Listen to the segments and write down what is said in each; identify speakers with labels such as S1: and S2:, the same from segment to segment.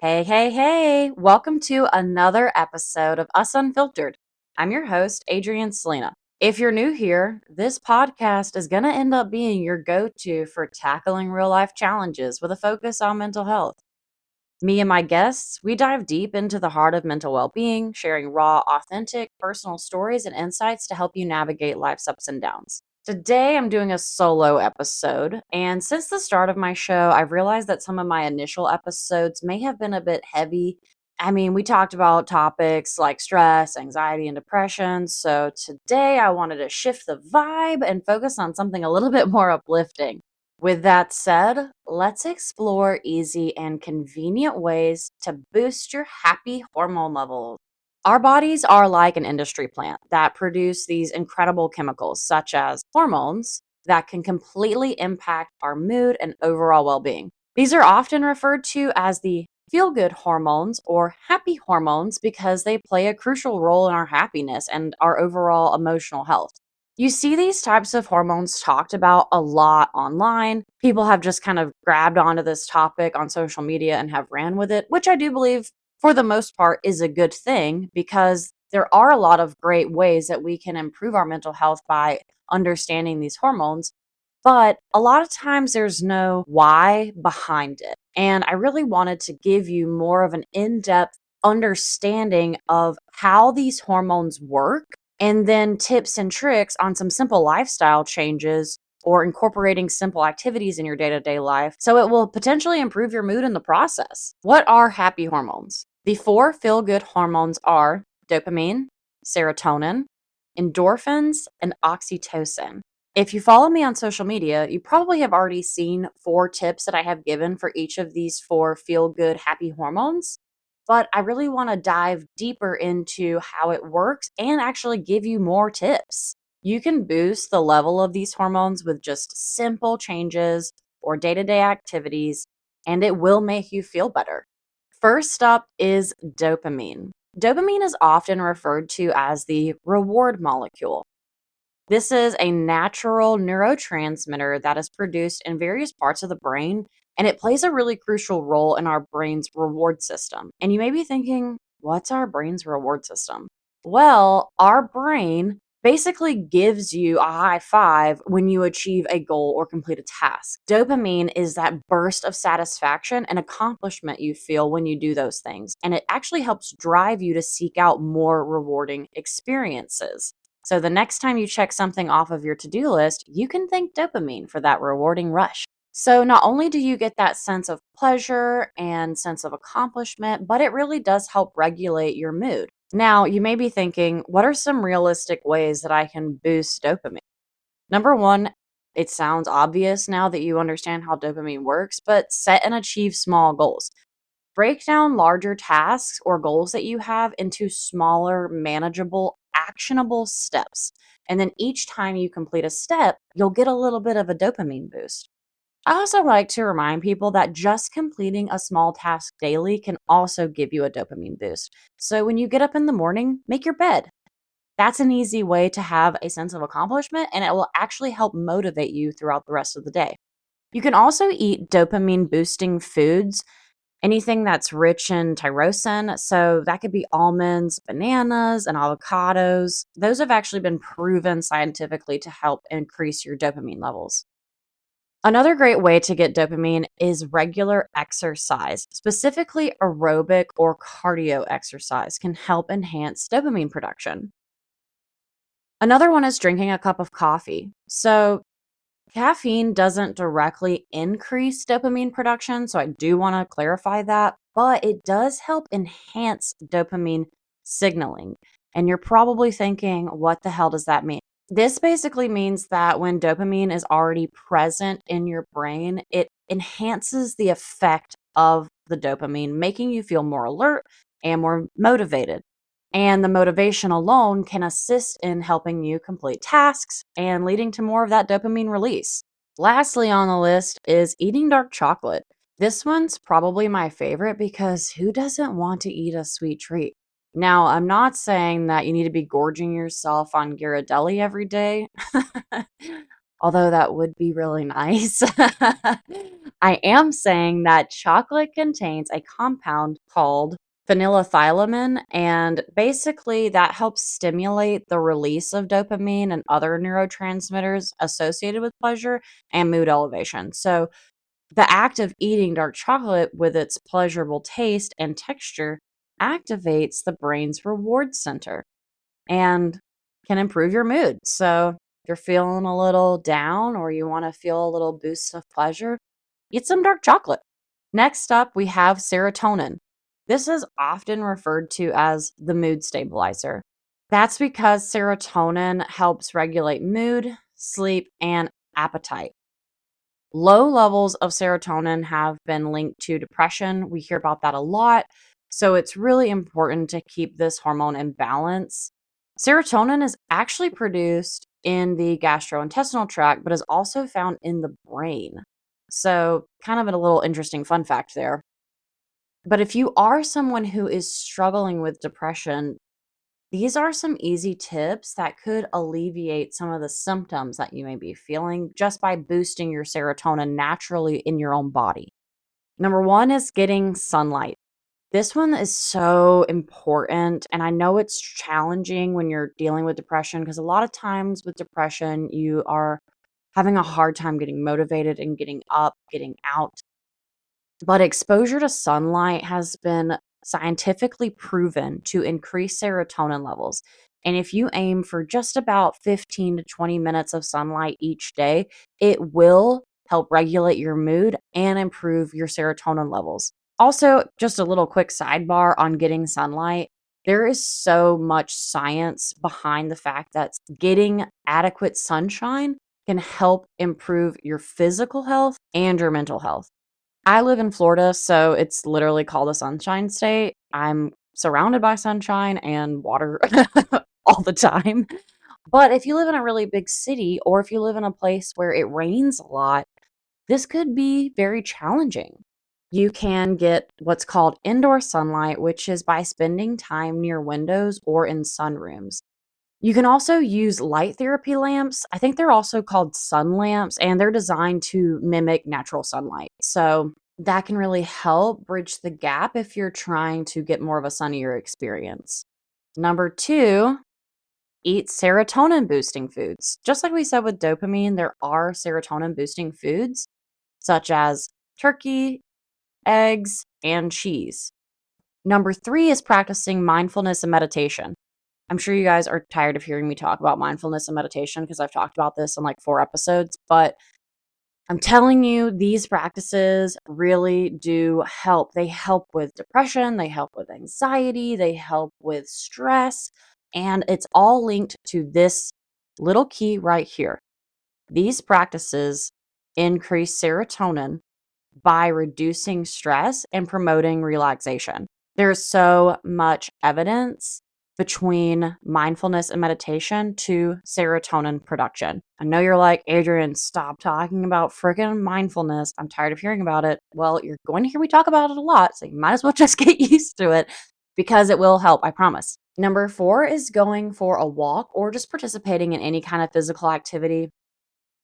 S1: Hey, hey, hey! Welcome to another episode of Us Unfiltered. I'm your host, Adrienne Selena. If you're new here, this podcast is going to end up being your go to for tackling real life challenges with a focus on mental health. Me and my guests, we dive deep into the heart of mental well being, sharing raw, authentic, personal stories and insights to help you navigate life's ups and downs. Today, I'm doing a solo episode, and since the start of my show, I've realized that some of my initial episodes may have been a bit heavy. We talked about topics like stress, anxiety, and depression. So today, I wanted to shift the vibe and focus on something a little bit more uplifting. With that said, let's explore easy and convenient ways to boost your happy hormone levels. Our bodies are like an industry plant that produce these incredible chemicals, such as hormones, that can completely impact our mood and overall well being. These are often referred to as the feel good hormones or happy hormones because they play a crucial role in our happiness and our overall emotional health. You see these types of hormones talked about a lot online. People have just kind of grabbed onto this topic on social media and have ran with it, which I do believe for the most part is a good thing because there are a lot of great ways that we can improve our mental health by understanding these hormones. But a lot of times there's no why behind it. And I really wanted to give you more of an in depth understanding of how these hormones work and then tips and tricks on some simple lifestyle changes or incorporating simple activities in your day to day life so it will potentially improve your mood in the process. What are happy hormones? The four feel good hormones are dopamine, serotonin, endorphins, and oxytocin. If you follow me on social media, you probably have already seen 4 tips that I have given for each of these 4 feel good happy hormones. But I really want to dive deeper into how it works and actually give you more tips. You can boost the level of these hormones with just simple changes or day to day activities, and it will make you feel better. First up is dopamine. Dopamine is often referred to as the reward molecule. This is a natural neurotransmitter that is produced in various parts of the brain, and it plays a really crucial role in our brain's reward system. And you may be thinking, what's our brain's reward system? Well, our brain basically gives you a high five when you achieve a goal or complete a task. Dopamine is that burst of satisfaction and accomplishment you feel when you do those things, and it actually helps drive you to seek out more rewarding experiences. So the next time you check something off of your to do list, you can thank dopamine for that rewarding rush. So not only do you get that sense of pleasure and sense of accomplishment, but it really does help regulate your mood. Now, you may be thinking, what are some realistic ways that I can boost dopamine? Number one, it sounds obvious now that you understand how dopamine works, but set and achieve small goals. Break down larger tasks or goals that you have into smaller, manageable, actionable steps. And then each time you complete a step, you'll get a little bit of a dopamine boost. I also like to remind people that just completing a small task daily can also give you a dopamine boost. So when you get up in the morning, make your bed. That's an easy way to have a sense of accomplishment, and it will actually help motivate you throughout the rest of the day. You can also eat dopamine boosting foods, anything that's rich in tyrosine. So that could be almonds, bananas, and avocados. Those have actually been proven scientifically to help increase your dopamine levels. Another great way to get dopamine is regular exercise, specifically aerobic or cardio exercise can help enhance dopamine production. Another one is drinking a cup of coffee. So, caffeine doesn't directly increase dopamine production, so I do want to clarify that, but it does help enhance dopamine signaling. And you're probably thinking, what the hell does that mean? This basically means that when dopamine is already present in your brain, it enhances the effect of the dopamine, making you feel more alert and more motivated. And the motivation alone can assist in helping you complete tasks and leading to more of that dopamine release. Lastly, on the list is eating dark chocolate. This one's probably my favorite because who doesn't want to eat a sweet treat? Now, I'm not saying that you need to be gorging yourself on Ghirardelli every day, although that would be really nice. I am saying that chocolate contains a compound called phenylethylamine, and basically that helps stimulate the release of dopamine and other neurotransmitters associated with pleasure and mood elevation. So, the act of eating dark chocolate with its pleasurable taste and texture activates the brain's reward center and can improve your mood. So, if you're feeling a little down or you want to feel a little boost of pleasure, eat some dark chocolate. Next up, we have serotonin. This is often referred to as the mood stabilizer. That's because serotonin helps regulate mood, sleep, and appetite. Low levels of serotonin have been linked to depression. We hear about that a lot. So it's really important to keep this hormone in balance. Serotonin is actually produced in the gastrointestinal tract, but is also found in the brain. So, kind of a little interesting fun fact there. But if you are someone who is struggling with depression, these are some easy tips that could alleviate some of the symptoms that you may be feeling just by boosting your serotonin naturally in your own body. Number one is getting sunlight. This one is so important. And I know it's challenging when you're dealing with depression because a lot of times with depression, you are having a hard time getting motivated and getting up, getting out. But exposure to sunlight has been scientifically proven to increase serotonin levels. And if you aim for just about 15 to 20 minutes of sunlight each day, it will help regulate your mood and improve your serotonin levels. Also, just a little quick sidebar on getting sunlight. There is so much science behind the fact that getting adequate sunshine can help improve your physical health and your mental health. I live in Florida, so it's literally called a sunshine state. I'm surrounded by sunshine and water all the time. But if you live in a really big city or if you live in a place where it rains a lot, this could be very challenging. You can get what's called indoor sunlight, which is by spending time near windows or in sunrooms. You can also use light therapy lamps. I think they're also called sun lamps, and they're designed to mimic natural sunlight. So that can really help bridge the gap if you're trying to get more of a sunnier experience. Number two, eat serotonin boosting foods. Just like we said with dopamine, there are serotonin boosting foods such as turkey, eggs, and cheese. Number three is practicing mindfulness and meditation. I'm sure you guys are tired of hearing me talk about mindfulness and meditation because I've talked about this in like 4 episodes, but I'm telling you, these practices really do help. They help with depression, they help with anxiety, they help with stress, and it's all linked to this little key right here. These practices increase serotonin by reducing stress and promoting relaxation. There's so much evidence between mindfulness and meditation to serotonin production. I know you're like, Adrian, stop talking about freaking mindfulness. I'm tired of hearing about it. Well, you're going to hear me talk about it a lot, so you might as well just get used to it because it will help, I promise. Number four is going for a walk or just participating in any kind of physical activity.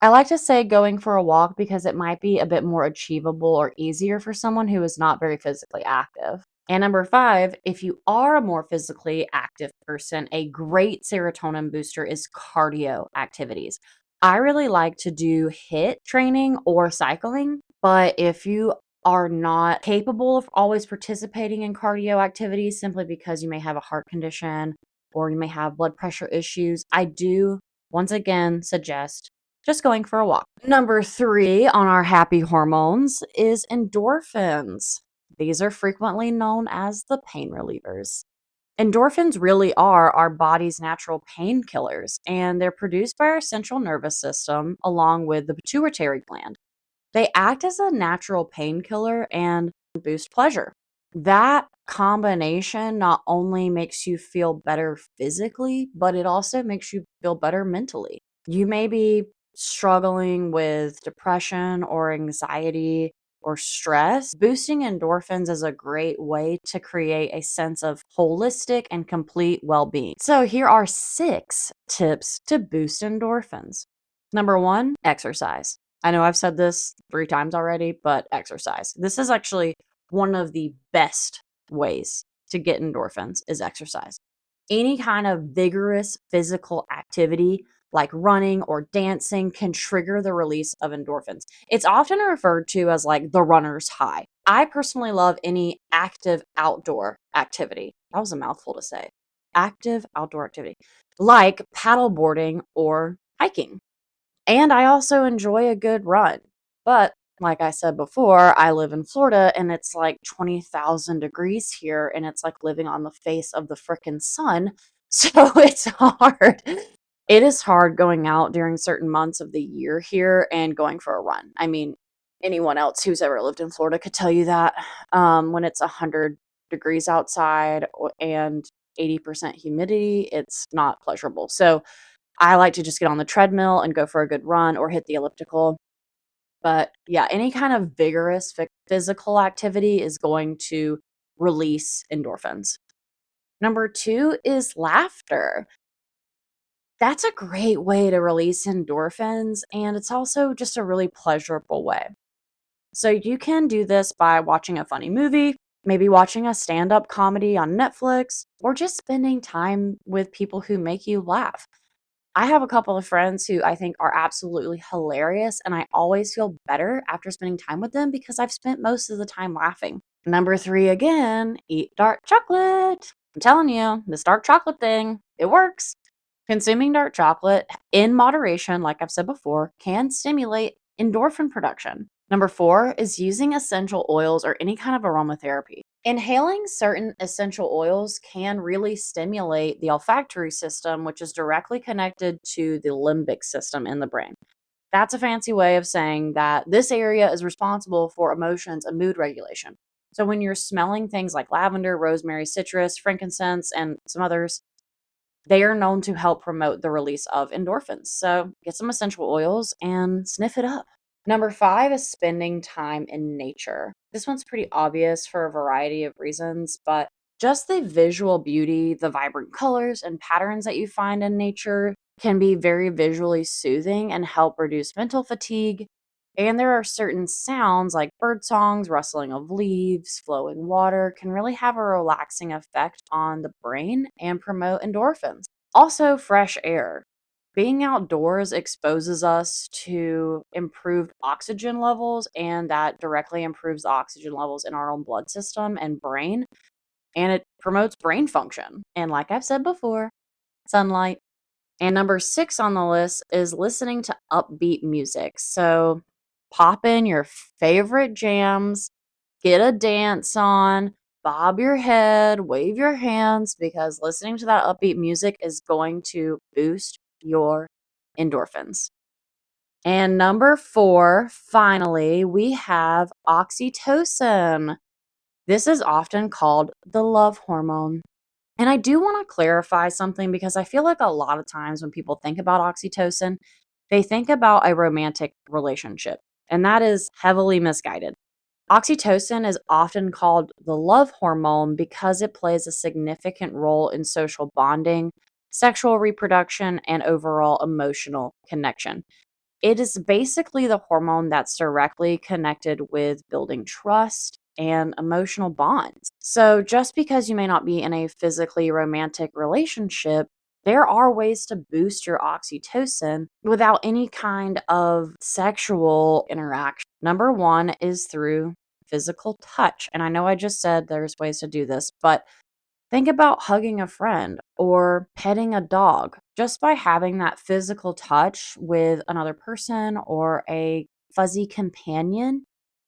S1: I like to say going for a walk because it might be a bit more achievable or easier for someone who is not very physically active. And number five, if you are a more physically active person, a great serotonin booster is cardio activities. I really like to do HIIT training or cycling, but if you are not capable of always participating in cardio activities simply because you may have a heart condition or you may have blood pressure issues, I do once again suggest just going for a walk. Number three on our happy hormones is endorphins. These are frequently known as the pain relievers. Endorphins really are our body's natural painkillers, and they're produced by our central nervous system along with the pituitary gland. They act as a natural painkiller and boost pleasure. That combination not only makes you feel better physically, but it also makes you feel better mentally. You may be struggling with depression or anxiety or stress. Boosting endorphins is a great way to create a sense of holistic and complete well being. So, here are 6 tips to boost endorphins. Number one, exercise. I know I've said this 3 times already, but exercise. This is actually one of the best ways to get endorphins is exercise. Any kind of vigorous physical activity like running or dancing can trigger the release of endorphins. It's often referred to as like the runner's high. I personally love any active outdoor activity. That was a mouthful to say. Active outdoor activity like paddleboarding or hiking. And I also enjoy a good run. But like I said before, I live in Florida and it's like 20,000 degrees here and it's like living on the face of the frickin' sun. So it's hard. It is hard going out during certain months of the year here and going for a run. I mean, anyone else who's ever lived in Florida could tell you that when it's 100 degrees outside and 80% humidity, it's not pleasurable. So I like to just get on the treadmill and go for a good run or hit the elliptical. But yeah, any kind of vigorous physical activity is going to release endorphins. Number two is laughter. That's a great way to release endorphins, and it's also just a really pleasurable way. So you can do this by watching a funny movie, maybe watching a stand up comedy on Netflix, or just spending time with people who make you laugh. I have a couple of friends who I think are absolutely hilarious, and I always feel better after spending time with them because I've spent most of the time laughing. Number three, again, eat dark chocolate. I'm telling you, this dark chocolate thing, it works. Consuming dark chocolate in moderation, like I've said before, can stimulate endorphin production. Number four is using essential oils or any kind of aromatherapy. Inhaling certain essential oils can really stimulate the olfactory system, which is directly connected to the limbic system in the brain. That's a fancy way of saying that this area is responsible for emotions and mood regulation. So when you're smelling things like lavender, rosemary, citrus, frankincense, and some others, they are known to help promote the release of endorphins. So get some essential oils and sniff it up. Number five is spending time in nature. This one's pretty obvious for a variety of reasons, but just the visual beauty, the vibrant colors and patterns that you find in nature can be very visually soothing and help reduce mental fatigue. And there are certain sounds like bird songs, rustling of leaves, flowing water can really have a relaxing effect on the brain and promote endorphins. Also, fresh air. Being outdoors exposes us to improved oxygen levels, and that directly improves the oxygen levels in our own blood system and brain, and it promotes brain function. And like I've said before, sunlight. And number six on the list is listening to upbeat music. So pop in your favorite jams, get a dance on, bob your head, wave your hands, because listening to that upbeat music is going to boost your endorphins. And number four, finally, we have oxytocin. This is often called the love hormone. And I do want to clarify something because I feel like a lot of times when people think about oxytocin, they think about a romantic relationship, and that is heavily misguided. Oxytocin is often called the love hormone because it plays a significant role in social bonding, sexual reproduction, and overall emotional connection. It is basically the hormone that's directly connected with building trust and emotional bonds. So, just because you may not be in a physically romantic relationship, there are ways to boost your oxytocin without any kind of sexual interaction. Number one is through physical touch. And I know I just said there's ways to do this, but think about hugging a friend or petting a dog. Just by having that physical touch with another person or a fuzzy companion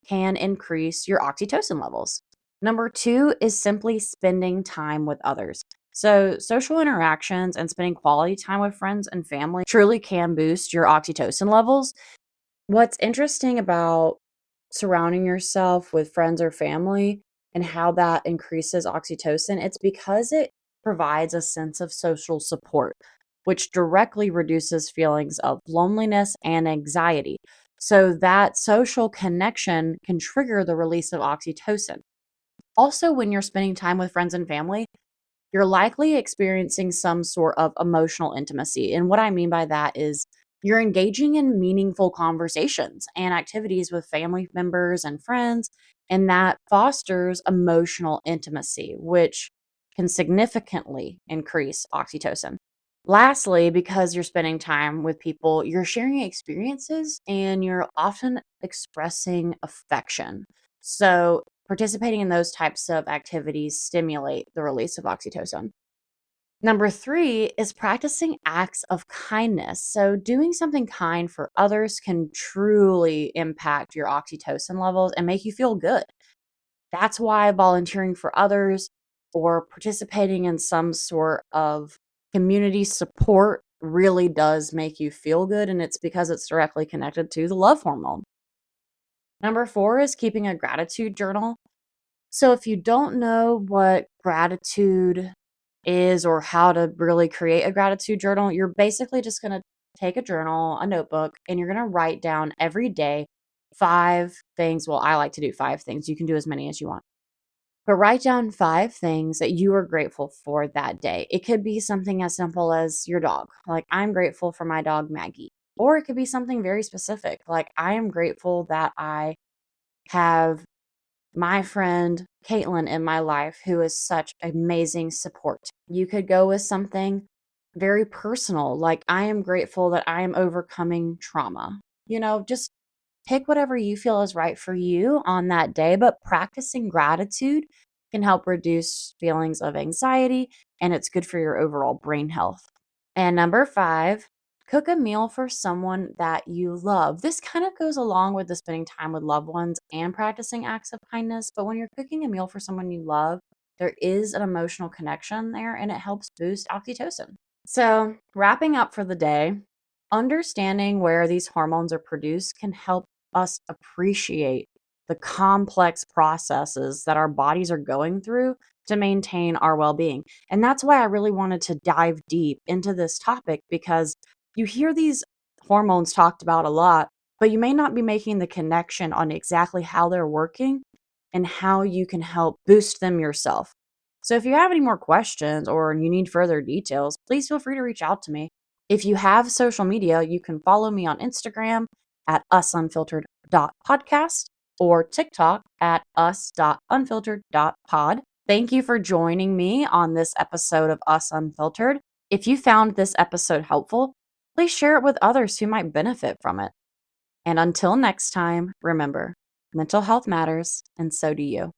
S1: can increase your oxytocin levels. Number two is simply spending time with others. So, social interactions and spending quality time with friends and family truly can boost your oxytocin levels. What's interesting about surrounding yourself with friends or family and how that increases oxytocin, it's because it provides a sense of social support, which directly reduces feelings of loneliness and anxiety. So that social connection can trigger the release of oxytocin. Also, when you're spending time with friends and family, you're likely experiencing some sort of emotional intimacy. And what I mean by that is You're engaging in meaningful conversations and activities with family members and friends, and that fosters emotional intimacy, which can significantly increase oxytocin. Lastly, because you're spending time with people, you're sharing experiences and you're often expressing affection. So, participating in those types of activities stimulate the release of oxytocin. Number three is practicing acts of kindness. So, doing something kind for others can truly impact your oxytocin levels and make you feel good. That's why volunteering for others or participating in some sort of community support really does make you feel good. And it's because it's directly connected to the love hormone. Number four is keeping a gratitude journal. So, if you don't know what gratitude is or how to really create a gratitude journal, you're basically just going to take a journal, a notebook, and you're going to write down every day five things. Well, I like to do five things. You can do as many as you want. But write down five things that you are grateful for that day. It could be something as simple as your dog. Like, I'm grateful for my dog, Maggie. Or it could be something very specific. Like, I am grateful that I have my friend Caitlin in my life, who is such amazing support. You could go with something very personal, like I am grateful that I am overcoming trauma. Just pick whatever you feel is right for you on that day, but practicing gratitude can help reduce feelings of anxiety and it's good for your overall brain health. And number five, cook a meal for someone that you love. This kind of goes along with the spending time with loved ones and practicing acts of kindness. But when you're cooking a meal for someone you love, there is an emotional connection there and it helps boost oxytocin. So, wrapping up for the day, understanding where these hormones are produced can help us appreciate the complex processes that our bodies are going through to maintain our well being. And that's why I really wanted to dive deep into this topic because you hear these hormones talked about a lot, but you may not be making the connection on exactly how they're working and how you can help boost them yourself. So if you have any more questions or you need further details, please feel free to reach out to me. If you have social media, you can follow me on Instagram at usunfiltered.podcast or TikTok at us.unfiltered.pod. Thank you for joining me on this episode of Us Unfiltered. If you found this episode helpful, please share it with others who might benefit from it. And until next time, remember, mental health matters, and so do you.